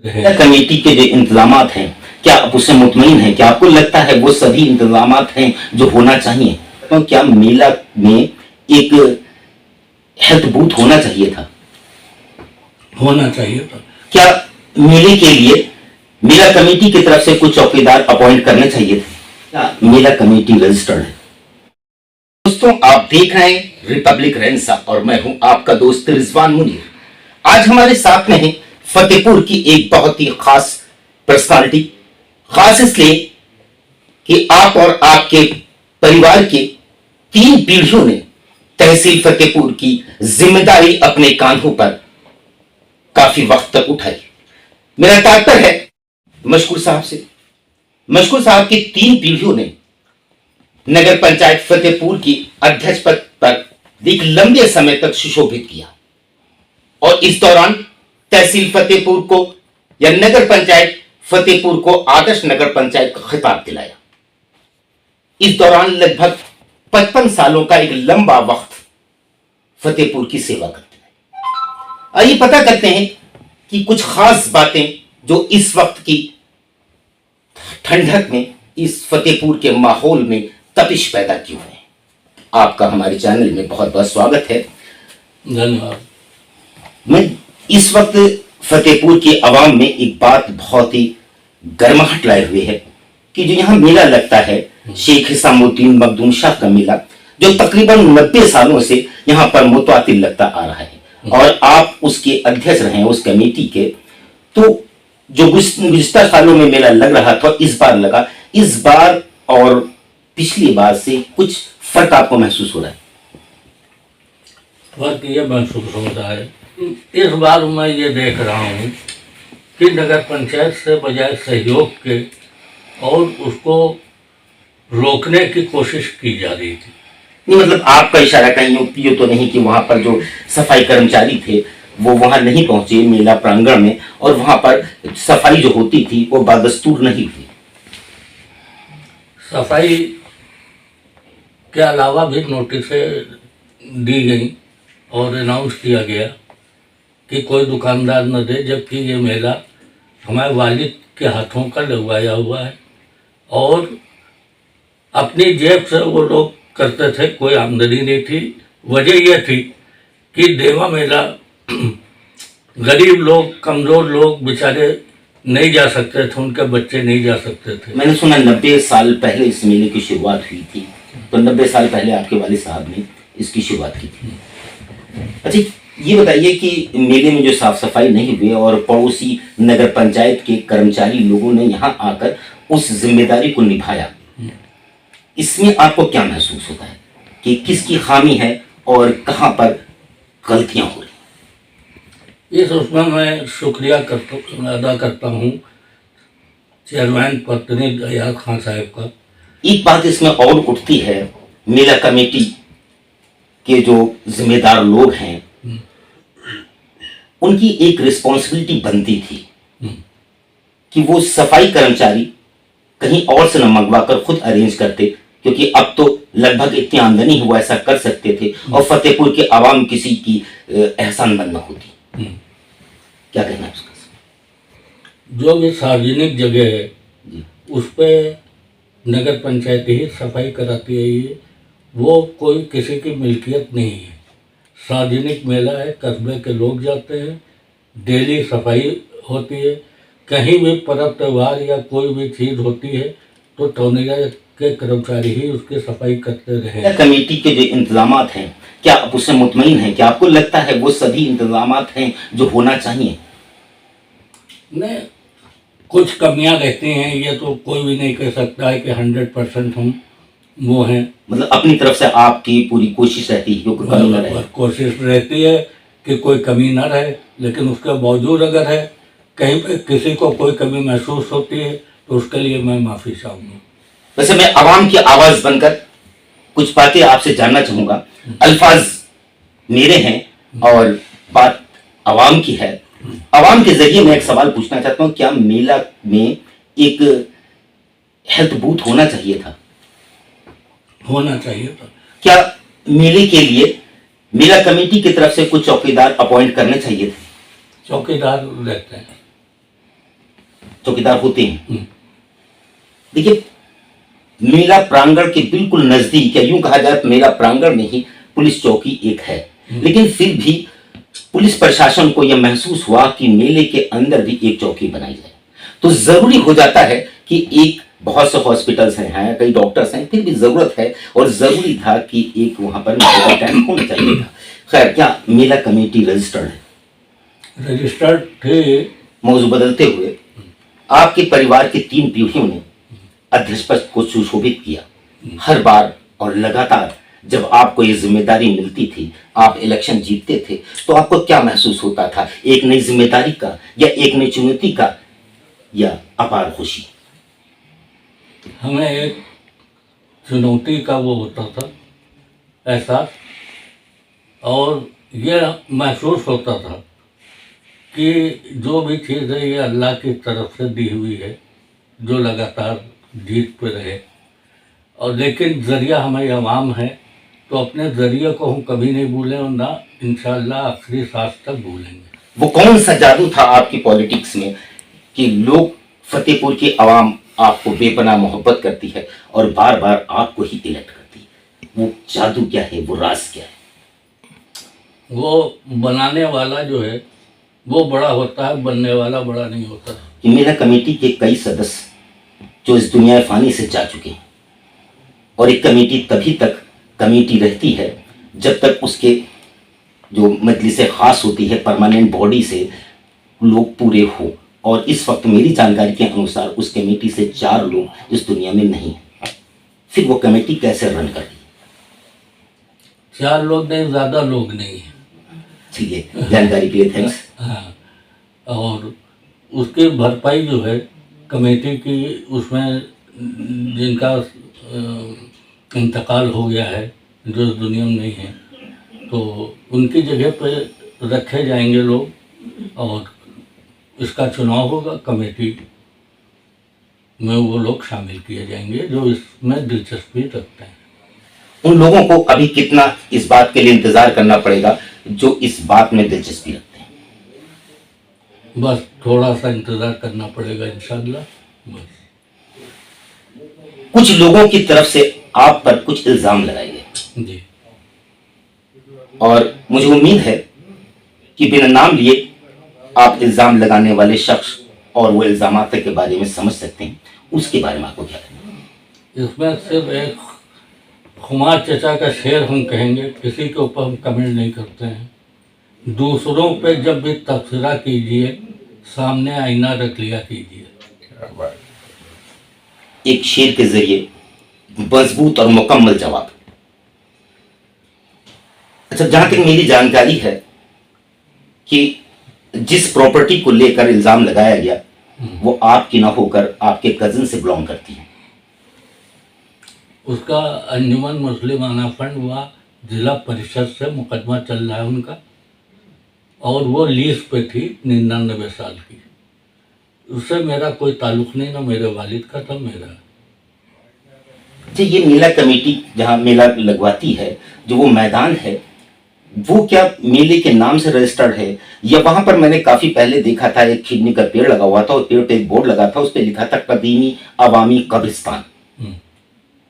क्या कमेटी के जो इंतजामात हैं, क्या आप उससे मुतमईन हैं? क्या आपको लगता है वो सभी इंतजामात हैं जो होना चाहिए? तो क्या मेला में एक हेल्थ बूथ होना चाहिए था? होना चाहिए था। क्या मेले के लिए मेला कमेटी की तरफ से कुछ चौकीदार अपॉइंट करने चाहिए थे? क्या मेला कमेटी रजिस्टर्ड है? दोस्तों, आप देख रहे हैं रिपब्लिक रेंसा और मैं हूं आपका दोस्त रिजवान मुनीर। आज हमारे साथ में है फतेहपुर की एक बहुत ही खास पर्सनालिटी। खास इसलिए कि आप और आपके परिवार के 3 पीढ़ियों ने तहसील फतेहपुर की जिम्मेदारी अपने कांधों पर काफी वक्त तक उठाई। मेरा तात्पर्य है मशकूर साहब से। मशकूर साहब की 3 पीढ़ियों ने नगर पंचायत फतेहपुर की अध्यक्ष पद पर एक लंबे समय तक सुशोभित किया और इस दौरान तहसील फतेहपुर को या नगर पंचायत फतेहपुर को आदर्श नगर पंचायत का खिताब दिलाया। इस दौरान लगभग 55 सालों का एक लंबा वक्त फतेहपुर की सेवा करते हैं। आइए पता करते हैं कि कुछ खास बातें जो इस वक्त की ठंडक में इस फतेहपुर के माहौल में तपिश पैदा क्यों है। आपका हमारे चैनल में बहुत बहुत स्वागत है। धन्यवाद। मैं इस वक्त फतेहपुर की आवाम में एक बात बहुत ही गर्माहट लाए हुए है कि जो यहाँ मेला लगता है शेख हिसामुद्दीन मखदूम शाह का मेला, जो तकरीबन 90 सालों से यहाँ पर मुतवातिल लगता आ रहा है और आप उसके अध्यक्ष रहे उस कमेटी के, तो जो गुज़िश्ता सालों में मेला लग रहा था इस बार लगा, इस बार और पिछली बार से कुछ फर्क आपको महसूस हो रहा है? फर्क ये महसूस हो रहा है, इस बार मैं ये देख रहा हूँ कि नगर पंचायत से बजाय सहयोग के और उसको रोकने की कोशिश की जा रही थी। नहीं, मतलब आपका इशारा कहीं यूं तो नहीं कि वहां पर जो सफाई कर्मचारी थे वो वहां नहीं पहुंचे मेला प्रांगण में और वहां पर सफाई जो होती थी वो बदस्तूर नहीं हुई? सफाई के अलावा भी नोटिसें दी गई और अनाउंस किया गया कि कोई दुकानदार न दे, जबकि ये मेला हमारे वालिद के हाथों का लगवाया हुआ है और अपनी जेब से वो लोग करते थे, कोई आमदनी नहीं थी। वजह यह थी कि देवा मेला गरीब लोग, कमज़ोर लोग बेचारे नहीं जा सकते थे, उनके बच्चे नहीं जा सकते थे। मैंने सुना 90 साल पहले इस मेले की शुरुआत हुई थी, तो 90 साल पहले आपके वालिद साहब ने इसकी शुरुआत की थी। अच्छा, ये बताइए कि मेले में जो साफ सफाई नहीं हुई और पड़ोसी नगर पंचायत के कर्मचारी लोगों ने यहाँ आकर उस जिम्मेदारी को निभाया, इसमें आपको क्या महसूस होता है कि किसकी खामी है और कहाँ पर गलतियां हो रही? इस उसमें मैं शुक्रिया अदा करता हूँ चेयरमैन पत्नी दया खान साहब का। एक बात इसमें और उठती है, मेला कमेटी के जो जिम्मेदार लोग हैं उनकी एक रिस्पॉन्सिबिलिटी बनती थी कि वो सफाई कर्मचारी कहीं और से न मंगवा कर खुद अरेंज करते, क्योंकि अब तो लगभग इतनी आमदनी है वो ऐसा कर सकते थे और फतेहपुर के आवाम किसी की एहसानमंद न होती। क्या कहना है उसका? जो भी सार्वजनिक जगह है उस पर नगर पंचायत ही सफाई कराती है। ये वो कोई किसी की मिल्कियत नहीं है, सार्वजनिक मेला है, कस्बे के लोग जाते हैं, डेली सफाई होती है। कहीं भी पर्व त्यौहार या कोई भी चीज़ होती है तो टोनिया के कर्मचारी ही उसकी सफाई करते रहे। क्या कमेटी के जो इंतजामात हैं, क्या आप उससे मुतमईन हैं? क्या आपको लगता है वो सभी इंतजामात हैं जो होना चाहिए? नहीं, कुछ कमियां रहती हैं, ये तो कोई भी नहीं कह सकता है कि 100% हम वो हैं। मतलब अपनी तरफ से आपकी पूरी कोशिश रहती है कि कोई कमी न रहे? कोशिश रहती है कि कोई कमी ना रहे, लेकिन उसके बावजूद अगर है कहीं पे किसी को कोई कमी महसूस होती है तो उसके लिए मैं माफ़ी चाहूँगा। वैसे मैं आवाम की आवाज़ बनकर कुछ बातें आपसे जानना चाहूँगा। अल्फाज मेरे हैं और बात आवाम की है। आवाम के जरिए मैं एक सवाल पूछना चाहता हूँ, क्या मेला में एक हेल्थ बूथ होना चाहिए था? होना चाहिए था। क्या मेले के लिए मेला कमेटी की तरफ से कुछ चौकीदार अपॉइंट करने चाहिए थे? चौकीदार रहते हैं। चौकीदार होते हैं। हम्म। देखिए, मेला प्रांगण के बिल्कुल नजदीक, या यूं कहा जाए तो मेला प्रांगण में ही पुलिस चौकी एक है, लेकिन फिर भी पुलिस प्रशासन को यह महसूस हुआ कि मेले के अंदर भी एक चौकी बनाई जाए। तो जरूरी हो जाता है कि एक, बहुत से हॉस्पिटल्स हैं, कई डॉक्टर्स हैं, फिर भी जरूरत है और जरूरी था कि एक वहां पर मेडिकल कैंप होना चाहिए था। खैर, क्या मेला कमेटी रजिस्टर्ड है? रजिस्टर्ड थे। मौजूद बदलते हुए आपके परिवार की 3 पीढ़ियों ने अध्यक्ष पद को सुशोभित किया। हर बार और लगातार जब आपको ये जिम्मेदारी मिलती थी, आप इलेक्शन जीतते थे, तो आपको क्या महसूस होता था? एक नई जिम्मेदारी का, या एक नई चुनौती का, या अपार खुशी? हमें एक चुनौती का वो होता था एहसास, और यह महसूस होता था कि जो भी चीज़ है ये अल्लाह की तरफ से दी हुई है, जो लगातार जीत पे रहे। और लेकिन ज़रिया हमारी आवाम है, तो अपने ज़रिए को हम कभी नहीं भूलें और ना इंशाअल्लाह आखिरी सांस तक भूलेंगे। वो कौन सा जादू था आपकी पॉलिटिक्स में कि लोग, फतेहपुर की आवाम आपको बेपनाह मोहब्बत करती है और बार बार आपको ही इलेक्ट करती है? वो जादू क्या है, वो राज क्या है? वो बनाने वाला जो है वो बड़ा होता है, बनने वाला बड़ा नहीं होता। कि मेरा कमेटी के कई सदस्य जो इस दुनिया फानी से जा चुके हैं, और एक कमेटी तभी तक कमेटी रहती है जब तक उसके जो मजलिस खास होती है, परमानेंट बॉडी से लोग पूरे हो। और इस वक्त मेरी जानकारी के अनुसार उस कमेटी से 4 लोग इस दुनिया में नहीं है। फिर वो कमेटी कैसे रन कर रही? 4 लोग नहीं, ज़्यादा लोग नहीं हैं। ठीक है, जानकारी के लिए थैंक्स। हाँ, और उसकी भरपाई जो है कमेटी की, उसमें जिनका इंतकाल हो गया है, जो इस दुनिया में नहीं है, तो उनकी जगह पे रखे जाएंगे लोग, और इसका चुनाव होगा। कमेटी में वो लोग शामिल किए जाएंगे जो इसमें दिलचस्पी रखते हैं। उन लोगों को अभी कितना इस बात के लिए इंतजार करना पड़ेगा जो इस बात में दिलचस्पी रखते हैं? बस थोड़ा सा इंतज़ार करना पड़ेगा इंशाअल्लाह। बस कुछ लोगों की तरफ से आप पर कुछ इल्जाम लगाए गए, जी। और मुझे उम्मीद है कि बिना नाम लिए आप इल्जाम लगाने वाले शख्स और वो इल्जामात के बारे में समझ सकते हैं। उसके बारे में आपको क्या लगता है? इसमें सिर्फ एक खुमार चचा का शेर हम कहेंगे, किसी के ऊपर हम कमेंट नहीं करते हैं। दूसरों पे जब भी तबसरा कीजिए, सामने आईना रख लिया कीजिए। एक शेर के जरिए मजबूत और मुकम्मल जवाब। अच्छा, जहां तक मेरी जानकारी है कि जिस प्रॉपर्टी को लेकर इल्जाम लगाया गया वो आपकी ना होकर आपके कजिन से बिलोंग करती है। उसका अंजुमन मुस्लिमाना फंड हुआ, जिला परिषद से मुकदमा चल रहा है उनका, और वो लीज पे थी 99 साल की। उससे मेरा कोई ताल्लुक नहीं, ना मेरे वालिद का था मेरा। अच्छा, ये मेला कमेटी जहां मेला लगवाती है, जो वो मैदान है, वो क्या मेले के नाम से रजिस्टर्ड है, या वहां पर मैंने काफी पहले देखा था एक खिड़नी का पेड़ लगा हुआ था और पेड़ पे एक बोर्ड लगा था, उस पे लिखा था कदीमी अवामी कब्रिस्तान।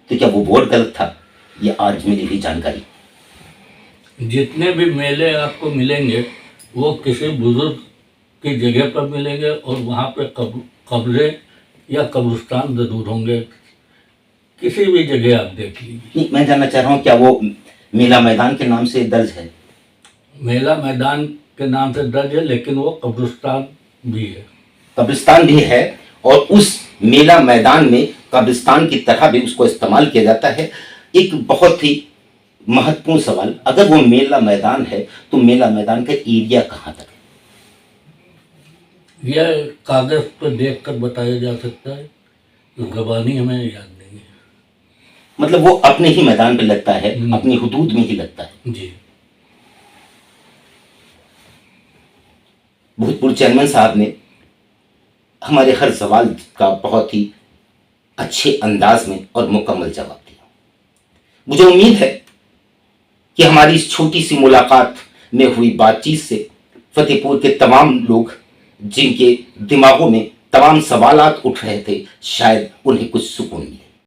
तो क्या वो बोर्ड गलत था? ये आज मिली हुई जानकारी। जितने भी मेले आपको मिलेंगे वो किसी बुजुर्ग की जगह पर मिलेंगे, और वहाँ पे कब्रें या कब्रिस्तान जरूर होंगे, किसी भी जगह आप देख लीजिए। नहीं, मैं जानना चाह रहा हूँ क्या वो मेला मैदान के नाम से दर्ज है? मेला मैदान के नाम से दर्ज है, लेकिन वो कब्रिस्तान भी है। कब्रिस्तान भी है, और उस मेला मैदान में कब्रिस्तान की तरह भी उसको इस्तेमाल किया जाता है। एक बहुत ही महत्वपूर्ण सवाल, अगर वो मेला मैदान है तो मेला मैदान का एरिया कहाँ तक है? यह कागज पर देख कर बताया जा सकता है, ज़बानी हमें याद नहीं है। मतलब वो अपने ही मैदान पे लगता है, अपनी हुदूद में ही लगता है। जी। भूतपूर्व चेयरमैन साहब ने हमारे हर सवाल का बहुत ही अच्छे अंदाज में और मुकम्मल जवाब दिया। मुझे उम्मीद है कि हमारी इस छोटी सी मुलाकात में हुई बातचीत से फतेहपुर के तमाम लोग जिनके दिमागों में तमाम सवालात उठ रहे थे, शायद उन्हें कुछ सुकून मिले।